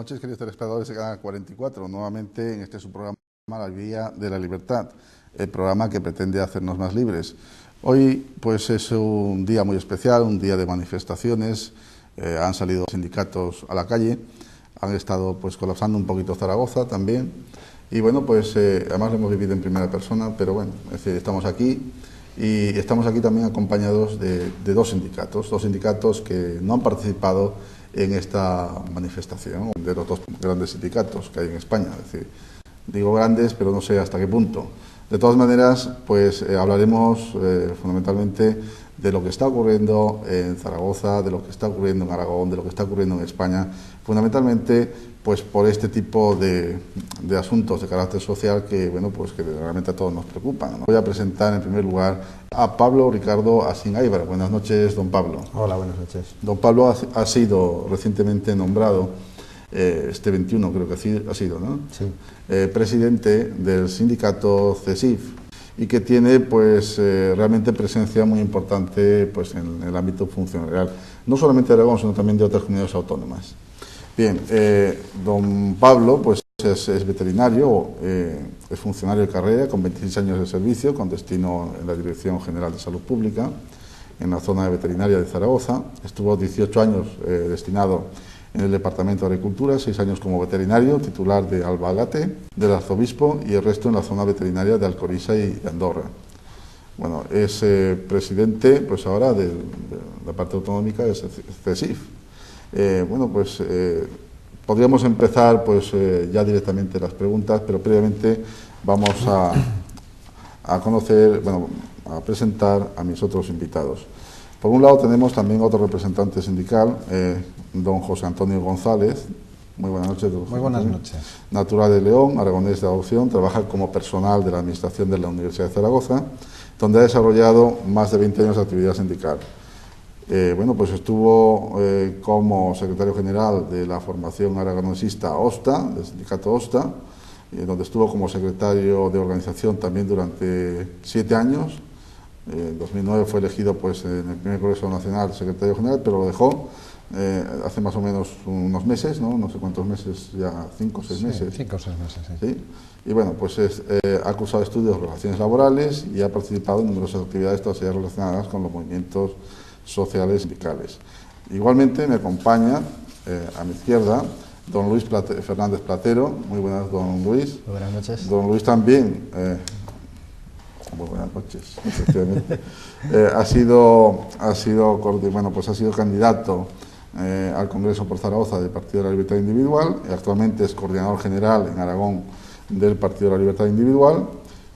noches, queridos telespectadores de Canal 44. Nuevamente en este su programa La Vía de la Libertad, el programa que pretende hacernos más libres. Hoy pues es un día muy especial, un día de manifestaciones. Han salido sindicatos a la calle, han estado pues colapsando un poquito Zaragoza también. Y bueno, pues además lo hemos vivido en primera persona, pero bueno, es decir, estamos aquí y estamos aquí también acompañados de dos sindicatos que no han participado en esta manifestación, de los dos grandes sindicatos que hay en España. Es decir, digo grandes, pero no sé hasta qué punto. De todas maneras, pues hablaremos fundamentalmente de lo que está ocurriendo en Zaragoza, de lo que está ocurriendo en Aragón, de lo que está ocurriendo en España, fundamentalmente pues por este tipo de asuntos de carácter social que, bueno, pues que realmente a todos nos preocupan, ¿no? Voy a presentar en primer lugar a Pablo Ricardo Asín Aybar. Buenas noches, don Pablo. Hola, buenas noches. Don Pablo ha sido recientemente nombrado, este 21 creo que ha sido, ¿no? Sí. Presidente del sindicato CESIF, y que tiene pues realmente presencia muy importante pues en el ámbito funcionarial, no solamente de Aragón, sino también de otras comunidades autónomas. Bien, don Pablo pues es veterinario, es funcionario de carrera con 26 años de servicio, con destino en la Dirección General de Salud Pública, en la zona de veterinaria de Zaragoza. Estuvo 18 años destinado en el Departamento de Agricultura, 6 años como veterinario, titular de Albalate, del Arzobispo, y el resto en la zona veterinaria de Alcoriza y de Andorra. Bueno, es presidente pues ahora de la parte autonómica de CESIF. Bueno, pues podríamos empezar pues ya directamente las preguntas, pero previamente vamos a conocer, bueno, a presentar a mis otros invitados. Por un lado tenemos también otro representante sindical, don José Antonio González. Muy buenas noches, don José. Muy buenas noches. Natural de León, aragonés de adopción, trabaja como personal de la Administración de la Universidad de Zaragoza, donde ha desarrollado más de 20 años de actividad sindical. Bueno, pues estuvo como secretario general de la formación aragonesista OSTA, del sindicato OSTA, donde estuvo como secretario de organización también durante 7 años. En 2009 fue elegido pues en el primer Congreso Nacional secretario general, pero lo dejó hace más o menos unos meses, no sé cuántos meses, ya 5 o 6 meses. 5 o 6 meses, sí. ¿Sí? Y bueno, pues ha cursado estudios de relaciones laborales y ha participado en numerosas actividades, todas ellas relacionadas con los movimientos sociales y sindicales. Igualmente me acompaña a mi izquierda don Luis Fernández Platero. Muy buenas, don Luis. Muy buenas noches. Don Luis también. Muy buenas noches, efectivamente. Ha sido candidato al Congreso por Zaragoza del Partido de la Libertad Individual. Actualmente es coordinador general en Aragón del Partido de la Libertad Individual.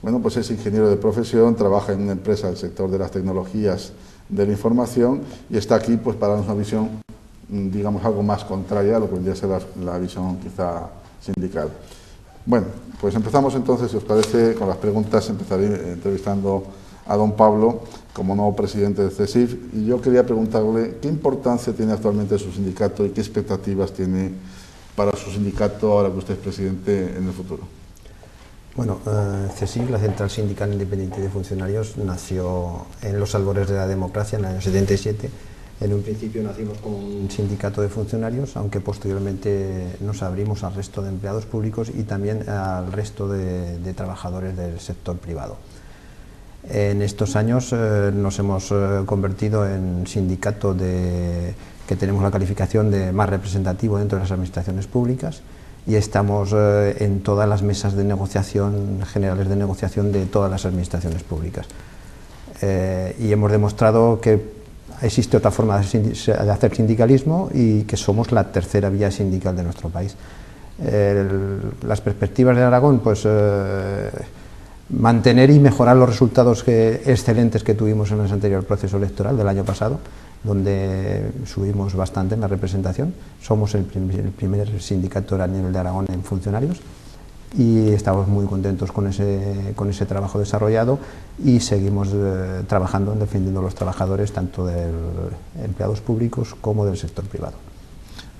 Bueno, pues es ingeniero de profesión, trabaja en una empresa del sector de las tecnologías de la información y está aquí pues para darnos una visión, digamos, algo más contraria a lo que vendría a ser la visión quizá sindical. Bueno, pues empezamos entonces, si os parece, con las preguntas. Empezaré entrevistando a don Pablo como nuevo presidente del CESIF, y yo quería preguntarle qué importancia tiene actualmente su sindicato y qué expectativas tiene para su sindicato ahora que usted es presidente en el futuro. Bueno, CESIF, la Central Sindical Independiente de Funcionarios, nació en los albores de la democracia en el año 77. En un principio nacimos como un sindicato de funcionarios, aunque posteriormente nos abrimos al resto de empleados públicos y también al resto de trabajadores del sector privado. En estos años nos hemos convertido en sindicato que tenemos la calificación de más representativo dentro de las administraciones públicas, y estamos en todas las mesas de negociación, generales de negociación de todas las administraciones públicas. Y hemos demostrado que existe otra forma de hacer sindicalismo y que somos la tercera vía sindical de nuestro país. Las perspectivas de Aragón, pues mantener y mejorar los resultados excelentes que tuvimos en el anterior proceso electoral del año pasado, donde subimos bastante en la representación. Somos el primer sindicato a nivel de Aragón en funcionarios, y estamos muy contentos con ese trabajo desarrollado, y seguimos trabajando en defendiendo a los trabajadores tanto de empleados públicos como del sector privado.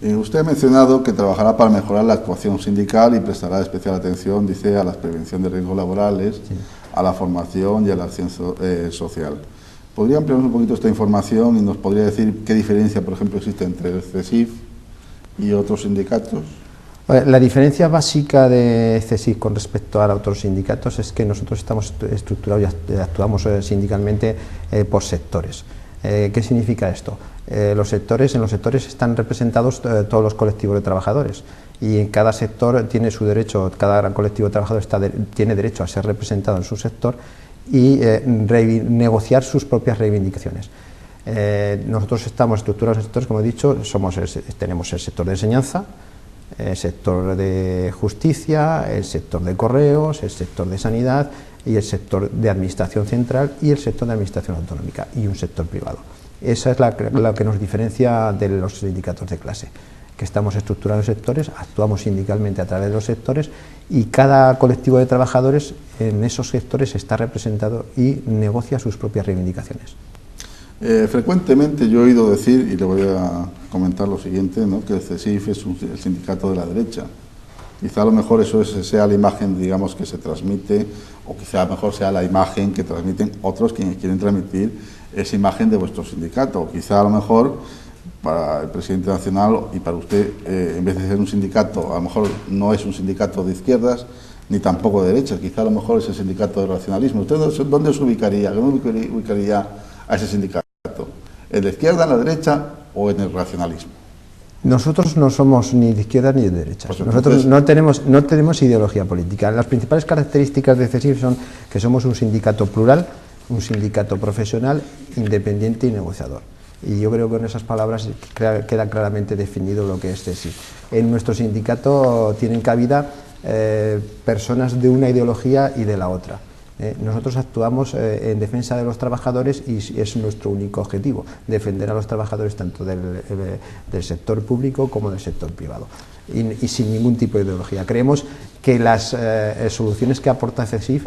Usted ha mencionado que trabajará para mejorar la actuación sindical y prestará especial atención, dice, a la prevención de riesgos laborales, sí, a la formación y a la acción social. ¿Podría ampliarnos un poquito esta información y nos podría decir qué diferencia, por ejemplo, existe entre el CESIF y otros sindicatos? La diferencia básica de CSIC con respecto a otros sindicatos es que nosotros estamos estructurados y actuamos sindicalmente por sectores. ¿Qué significa esto? En los sectores están representados todos los colectivos de trabajadores y en cada sector tiene su derecho, cada gran colectivo de trabajadores tiene derecho a ser representado en su sector y negociar sus propias reivindicaciones. Nosotros estamos estructurados en sectores, como he dicho, tenemos el sector de enseñanza, el sector de justicia, el sector de correos, el sector de sanidad y el sector de administración central y el sector de administración autonómica y un sector privado. Esa es la que nos diferencia de los sindicatos de clase, que estamos estructurados en sectores, actuamos sindicalmente a través de los sectores y cada colectivo de trabajadores en esos sectores está representado y negocia sus propias reivindicaciones. Frecuentemente yo he oído decir, y le voy a comentar lo siguiente, ¿no?, que el CSIF es el sindicato de la derecha. Quizá a lo mejor eso sea la imagen, digamos, que se transmite, o quizá a lo mejor sea la imagen que transmiten otros quienes quieren transmitir esa imagen de vuestro sindicato. O quizá a lo mejor para el presidente nacional y para usted, en vez de ser un sindicato, a lo mejor no es un sindicato de izquierdas ni tampoco de derechas, quizá a lo mejor es el sindicato del racionalismo. ¿Usted dónde se ubicaría? ¿Dónde ubicaría a ese sindicato? ¿En la izquierda, en la derecha o en el racionalismo? Nosotros no somos ni de izquierda ni de derecha. Pues nosotros no tenemos ideología política. Las principales características de CSIF son que somos un sindicato plural, un sindicato profesional, independiente y negociador. Y yo creo que con esas palabras queda claramente definido lo que es CSIF. En nuestro sindicato tienen cabida personas de una ideología y de la otra. Nosotros actuamos en defensa de los trabajadores y es nuestro único objetivo, defender a los trabajadores tanto del sector público como del sector privado y sin ningún tipo de ideología. Creemos que las soluciones que aporta CSIF,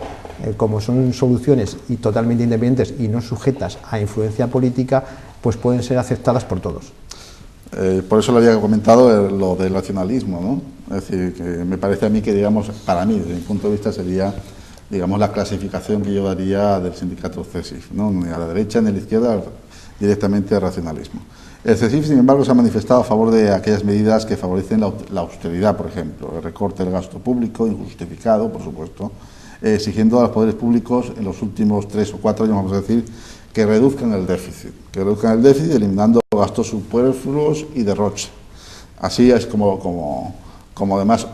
como son soluciones y totalmente independientes y no sujetas a influencia política, pues pueden ser aceptadas por todos. Por eso le había comentado lo del racionalismo, ¿no? Es decir, que me parece a mí que, digamos, para mí, desde mi punto de vista, sería, digamos, la clasificación que yo daría del sindicato CSIF, ¿no? Ni a la derecha ni a la izquierda, directamente al racionalismo. El CSIF, sin embargo, se ha manifestado a favor de aquellas medidas que favorecen la austeridad, por ejemplo, el recorte del gasto público, injustificado, por supuesto, exigiendo a los poderes públicos en los últimos 3 o 4 años, vamos a decir, que reduzcan el déficit, eliminando gastos superfluos y derroche. Así es como además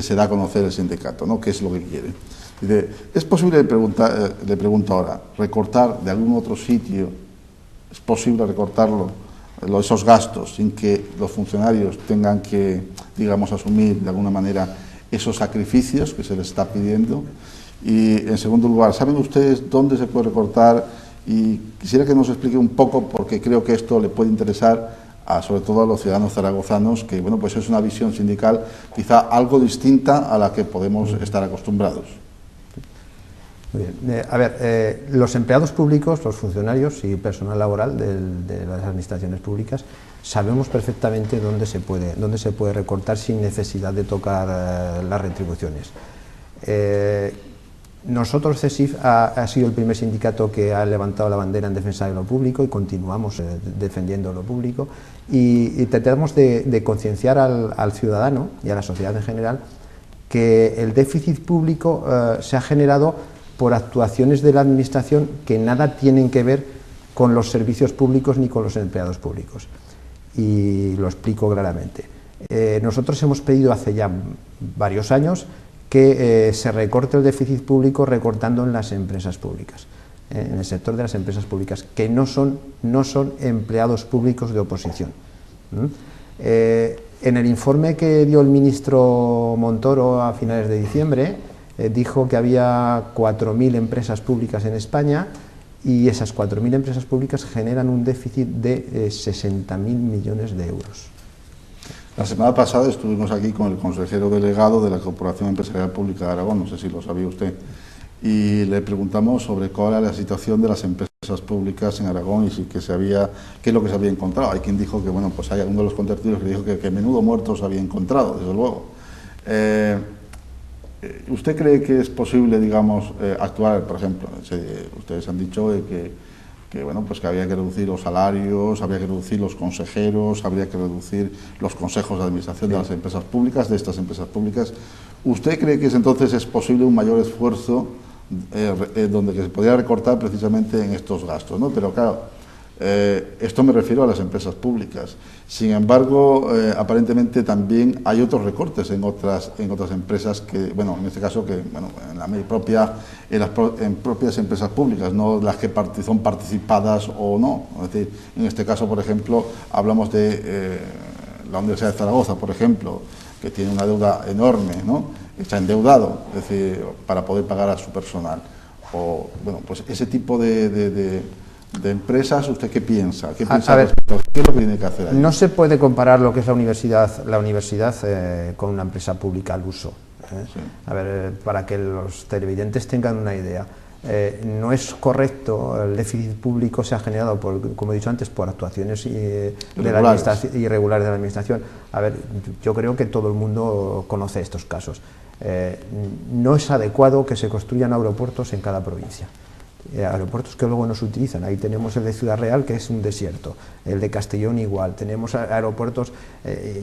se da a conocer el sindicato, ¿no?, qué es lo que quiere. Dice, ¿es posible, le pregunto ahora, recortar de algún otro sitio, es posible recortarlo, esos gastos, sin que los funcionarios tengan que, digamos, asumir de alguna manera esos sacrificios que se les está pidiendo? Y, en segundo lugar, ¿saben ustedes dónde se puede recortar? Y quisiera que nos explique un poco, porque creo que esto le puede interesar sobre todo a los ciudadanos zaragozanos, que, bueno, pues es una visión sindical quizá algo distinta a la que podemos estar acostumbrados. Muy bien. A ver, los empleados públicos, los funcionarios y personal laboral de las administraciones públicas sabemos perfectamente dónde se puede recortar sin necesidad de tocar las retribuciones. Nosotros, CSIF, ha sido el primer sindicato que ha levantado la bandera en defensa de lo público y continuamos defendiendo lo público y tratamos de concienciar al ciudadano y a la sociedad en general que el déficit público se ha generado por actuaciones de la administración que nada tienen que ver con los servicios públicos ni con los empleados públicos. Y lo explico claramente. Nosotros hemos pedido hace ya varios años que se recorte el déficit público recortando en las empresas públicas, en el sector de las empresas públicas, que no son empleados públicos de oposición. En el informe que dio el ministro Montoro a finales de diciembre, dijo que había 4.000 empresas públicas en España y esas 4.000 empresas públicas generan un déficit de 60.000 millones de euros. La semana pasada estuvimos aquí con el consejero delegado de la Corporación Empresarial Pública de Aragón, no sé si lo sabía usted, y le preguntamos sobre cuál era la situación de las empresas públicas en Aragón y si qué es lo que se había encontrado. Hay quien dijo que, bueno, pues hay uno de los contertulios que dijo que menudo muerto se había encontrado, desde luego. ¿Usted cree que es posible, digamos, actuar, por ejemplo, ustedes han dicho que que bueno, pues que había que reducir los salarios, había que reducir los consejeros, habría que reducir los consejos de administración de las empresas públicas, de estas empresas públicas. ¿Usted cree que entonces es posible un mayor esfuerzo donde que se podría recortar precisamente en estos gastos, ¿no? Pero claro, esto me refiero a las empresas públicas. Sin embargo, aparentemente también hay otros recortes en otras empresas que, bueno, en este caso que, bueno, en propias empresas públicas, no las que son participadas o no. Es decir, en este caso, por ejemplo, hablamos de la Universidad de Zaragoza, por ejemplo, que tiene una deuda enorme, ¿no? Está endeudado, es decir, para poder pagar a su personal. O, bueno, pues ese tipo de empresas, ¿usted qué piensa? ¿Qué piensa respecto a qué es lo que tiene que hacer ahí? No se puede comparar lo que es la universidad con una empresa pública al uso. Sí. A ver, para que los televidentes tengan una idea, no es correcto, el déficit público se ha generado, como he dicho antes, por actuaciones irregulares de la administración. A ver, yo creo que todo el mundo conoce estos casos. No es adecuado que se construyan aeropuertos en cada provincia. Aeropuertos que luego no se utilizan. Ahí tenemos el de Ciudad Real, que es un desierto, el de Castellón igual, tenemos aeropuertos,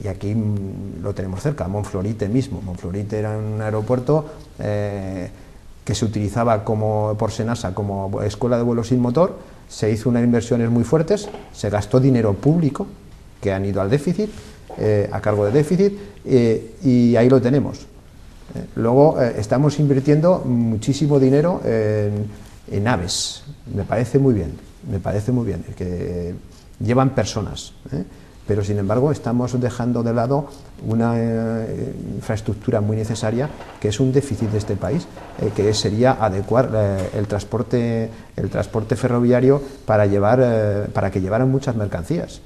y aquí lo tenemos cerca, Monflorite mismo. Monflorite era un aeropuerto que se utilizaba por Senasa como escuela de vuelo sin motor, se hizo unas inversiones muy fuertes, se gastó dinero público que han ido al déficit, a cargo de déficit, y ahí lo tenemos. Luego estamos invirtiendo muchísimo dinero en aves, me parece muy bien, que llevan personas, pero sin embargo estamos dejando de lado una infraestructura muy necesaria, que es un déficit de este país, que sería adecuar el transporte ferroviario para que llevaran muchas mercancías.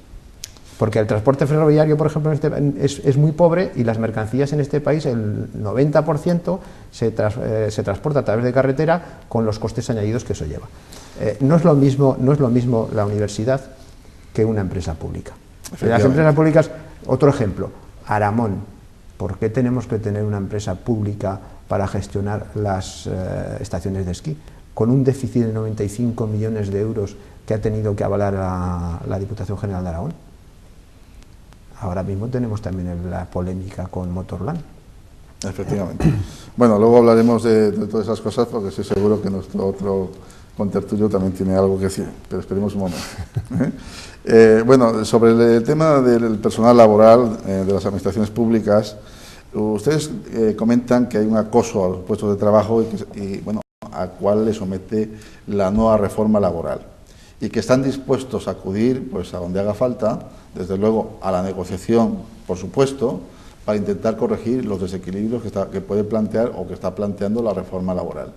Porque el transporte ferroviario, por ejemplo, es muy pobre, y las mercancías en este país, el 90% se transporta a través de carretera, con los costes añadidos que eso lleva. No es lo mismo la universidad que una empresa pública. Las empresas públicas, otro ejemplo, Aramón. ¿Por qué tenemos que tener una empresa pública para gestionar las estaciones de esquí? Con un déficit de 95 millones de euros que ha tenido que avalar la Diputación General de Aragón. Ahora mismo tenemos también la polémica con Motorland. Efectivamente. Bueno, luego hablaremos de todas esas cosas, porque estoy seguro que nuestro otro contertulio también tiene algo que decir, pero esperemos un momento. Bueno, sobre el tema del personal laboral de las administraciones públicas, ustedes comentan que hay un acoso a los puestos de trabajo y bueno, a cual le somete la nueva reforma laboral, y que están dispuestos a acudir pues a donde haga falta, desde luego a la negociación, por supuesto, para intentar corregir los desequilibrios que puede plantear o que está planteando la reforma laboral.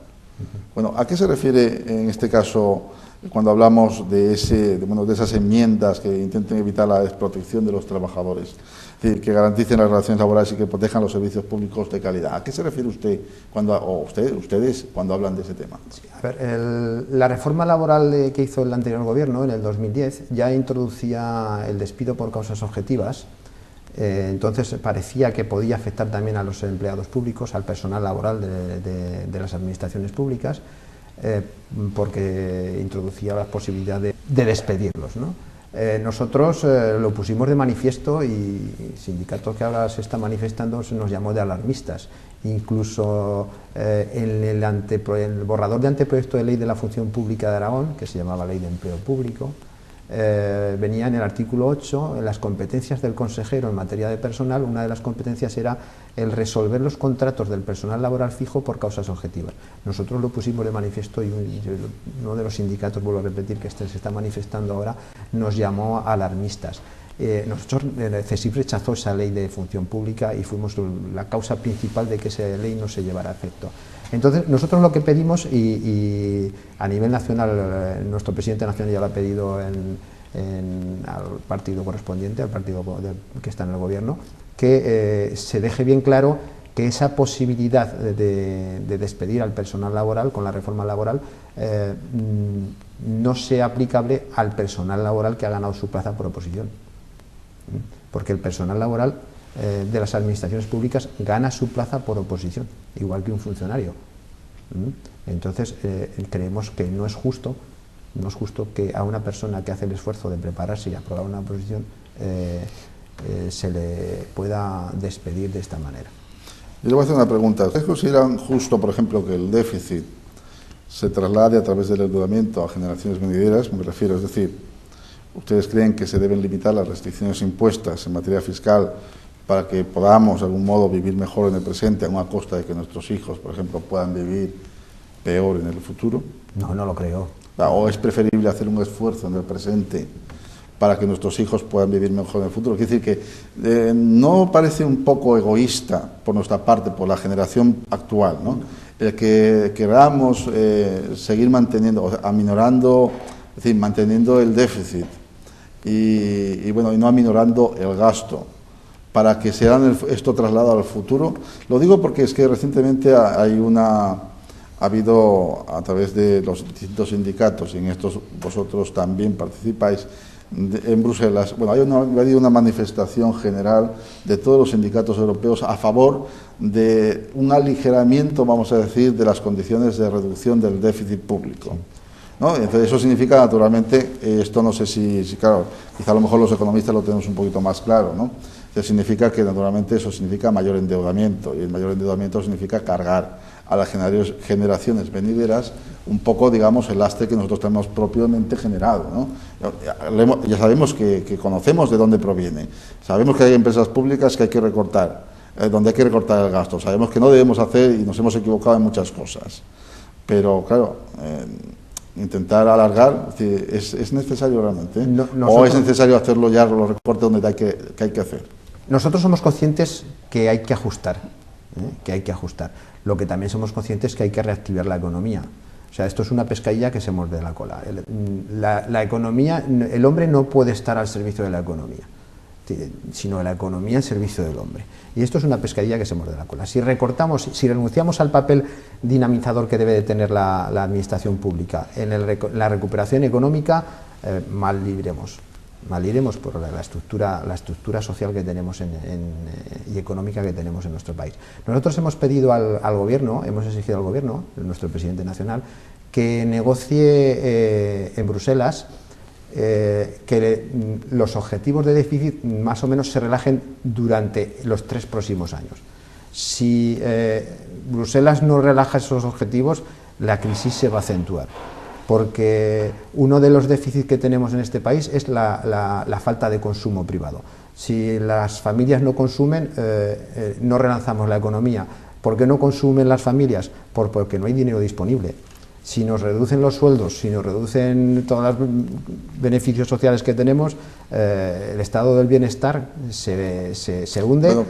Bueno, ¿a qué se refiere en este caso cuando hablamos de esas enmiendas que intenten evitar la desprotección de los trabajadores? Es decir, que garanticen las relaciones laborales y que protejan los servicios públicos de calidad. ¿A qué se refiere usted ustedes cuando hablan de ese tema? Sí, a ver, la reforma laboral que hizo el anterior gobierno en el 2010 ya introducía el despido por causas objetivas. Entonces parecía que podía afectar también a los empleados públicos, al personal laboral de las administraciones públicas, porque introducía la posibilidad de despedirlos, ¿no? Nosotros lo pusimos de manifiesto, y el sindicato que ahora se está manifestando nos llamó de alarmistas. Incluso en el borrador de anteproyecto de ley de la función pública de Aragón, que se llamaba Ley de Empleo Público, venía en el artículo 8, en las competencias del consejero en materia de personal. Una de las competencias era el resolver los contratos del personal laboral fijo por causas objetivas. Nosotros lo pusimos de manifiesto, y uno de los sindicatos, vuelvo a repetir, que se está manifestando ahora, nos llamó alarmistas. Nosotros, CESIF rechazó esa ley de función pública y fuimos la causa principal de que esa ley no se llevara a efecto. Entonces, nosotros lo que pedimos, y a nivel nacional, nuestro presidente nacional ya lo ha pedido al partido correspondiente, al partido que está en el gobierno, que se deje bien claro que esa posibilidad de despedir al personal laboral con la reforma laboral no sea aplicable al personal laboral que ha ganado su plaza por oposición. Porque el personal laboral de las administraciones públicas gana su plaza por oposición, igual que un funcionario. Entonces creemos que no es justo No es justo que a una persona que hace el esfuerzo de prepararse y aprobar una oposición se le pueda despedir de esta manera. Yo le voy a hacer una pregunta. ¿Ustedes consideran justo, por ejemplo, que el déficit se traslade a través del endeudamiento a generaciones venideras? Me refiero, es decir, ¿ustedes creen que se deben limitar las restricciones impuestas en materia fiscal para que podamos, de algún modo, vivir mejor en el presente a una costa de que nuestros hijos, por ejemplo, puedan vivir peor en el futuro? No, no lo creo. ¿O es preferible hacer un esfuerzo en el presente para que nuestros hijos puedan vivir mejor en el futuro? Quiere decir que no parece un poco egoísta por nuestra parte, por la generación actual, ¿no?, el que queramos seguir manteniendo, o sea, aminorando, es decir, manteniendo el déficit y no aminorando el gasto, para que sean esto trasladado al futuro. Lo digo porque es que recientemente ha habido, a través de los distintos sindicatos, y en estos vosotros también participáis, en Bruselas, ha habido una manifestación general de todos los sindicatos europeos a favor de un aligeramiento, vamos a decir, de las condiciones de reducción del déficit público, ¿no? Entonces eso significa, naturalmente, esto no sé si claro, quizá a lo mejor los economistas lo tenemos un poquito más claro, ¿no? Significa que, naturalmente, eso significa mayor endeudamiento, y el mayor endeudamiento significa cargar a las generaciones venideras un poco, digamos, el lastre que nosotros tenemos propiamente generado, ¿no? Ya sabemos que conocemos de dónde proviene, sabemos que hay empresas públicas que hay que recortar, donde hay que recortar el gasto, sabemos que no debemos hacer y nos hemos equivocado en muchas cosas, pero claro, intentar alargar, ¿es necesario realmente? ¿O es necesario hacerlo ya los recortes donde hay que hacer? Nosotros somos conscientes que hay que ajustar, Lo que también somos conscientes es que hay que reactivar la economía. O sea, esto es una pescadilla que se muerde la cola. La economía, el hombre no puede estar al servicio de la economía, sino la economía al servicio del hombre. Y esto es una pescadilla que se muerde la cola. Si renunciamos al papel dinamizador que debe de tener la administración pública en la recuperación económica, mal iremos por la estructura social que tenemos y económica que tenemos en nuestro país. Nosotros hemos pedido al gobierno, hemos exigido al gobierno, nuestro presidente nacional, que negocie en Bruselas que los objetivos de déficit más o menos se relajen durante los 3 próximos años. Si Bruselas no relaja esos objetivos, la crisis se va a acentuar, porque uno de los déficits que tenemos en este país es la falta de consumo privado. Si las familias no consumen, no relanzamos la economía. ¿Por qué no consumen las familias? Porque no hay dinero disponible. Si nos reducen los sueldos, si nos reducen todos los beneficios sociales que tenemos, el estado del bienestar se hunde,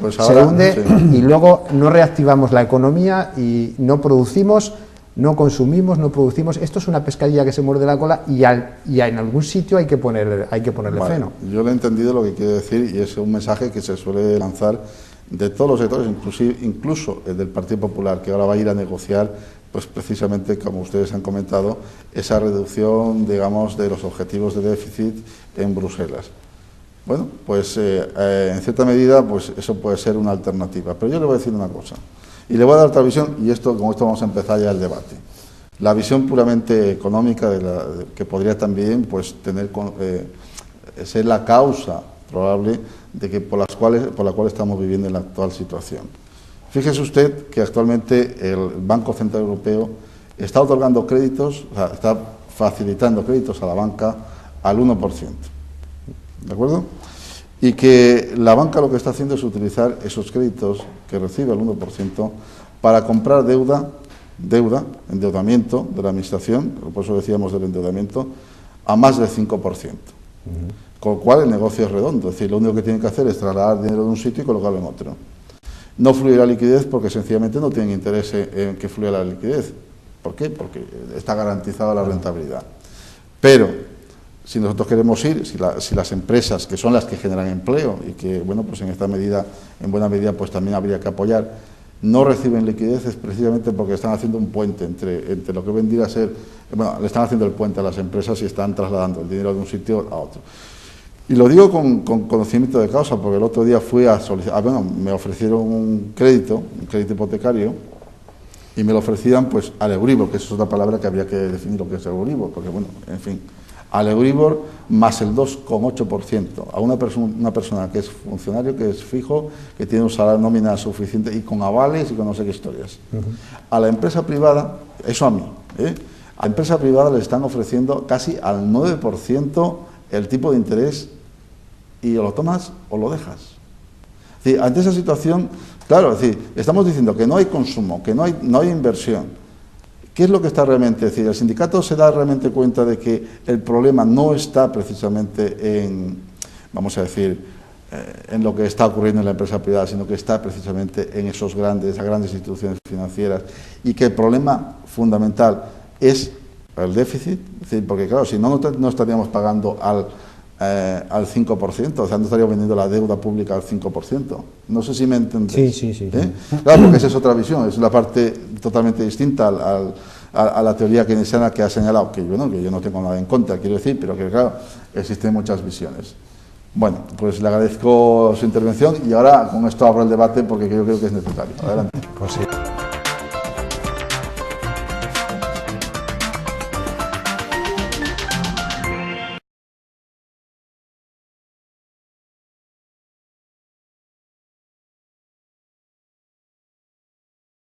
sí. Y luego no reactivamos la economía y no producimos, no consumimos, no producimos. Esto es una pescadilla que se muerde la cola y en algún sitio hay que ponerle freno. Yo le he entendido lo que quiere decir, y es un mensaje que se suele lanzar de todos los sectores, incluso el del Partido Popular, que ahora va a ir a negociar, pues precisamente, como ustedes han comentado, esa reducción, digamos, de los objetivos de déficit en Bruselas. Bueno, pues en cierta medida, pues eso puede ser una alternativa. Pero yo le voy a decir una cosa, y le voy a dar otra visión, y con esto vamos a empezar ya el debate. La visión puramente económica que podría también, pues, ser la causa probable de que por la cual estamos viviendo en la actual situación. Fíjese usted que actualmente el Banco Central Europeo está otorgando créditos, o sea, está facilitando créditos a la banca al 1%, ¿de acuerdo? Y que la banca lo que está haciendo es utilizar esos créditos que recibe al 1% para comprar endeudamiento de la administración, por eso decíamos del endeudamiento, a más del 5%. Con lo cual el negocio es redondo, es decir, lo único que tienen que hacer es trasladar dinero de un sitio y colocarlo en otro. No fluye la liquidez porque sencillamente no tienen interés en que fluya la liquidez. ¿Por qué? Porque está garantizada la rentabilidad. Pero si nosotros queremos si las empresas, que son las que generan empleo y que, bueno, pues en buena medida, pues también habría que apoyar, no reciben liquidez, es precisamente porque están haciendo un puente entre lo que vendría a ser, le están haciendo el puente a las empresas y están trasladando el dinero de un sitio a otro. Y lo digo con conocimiento de causa, porque el otro día fui a solicitar, me ofrecieron un crédito hipotecario, y me lo ofrecían pues al Euribor, que es otra palabra que habría que definir lo que es Euribor, porque bueno, en fin, al Euribor más el 2,8%, a una persona que es funcionario, que es fijo, que tiene un salario nómina suficiente y con avales y con no sé qué historias. A la empresa privada, eso a mí, a la empresa privada le están ofreciendo casi al 9% el tipo de interés y o lo tomas o lo dejas. Es decir, ante esa situación, claro, es decir, estamos diciendo que no hay consumo, que no hay inversión. ¿Qué es lo que está realmente? Es decir, el sindicato se da realmente cuenta de que el problema no está precisamente en, vamos a decir, en lo que está ocurriendo en la empresa privada, sino que está precisamente en esas grandes instituciones financieras, y que el problema fundamental es el déficit, es decir, porque claro, si no estaríamos pagando al 5%, o sea, no estaríamos vendiendo la deuda pública al 5%. No sé si me entendéis. Sí. Claro, porque esa es otra visión, es una parte totalmente distinta a la teoría keynesiana que ha señalado, que yo no tengo nada en contra, quiero decir, pero que claro, existen muchas visiones. Bueno, pues le agradezco su intervención y ahora con esto abro el debate porque yo creo que es necesario. Adelante. Pues sí.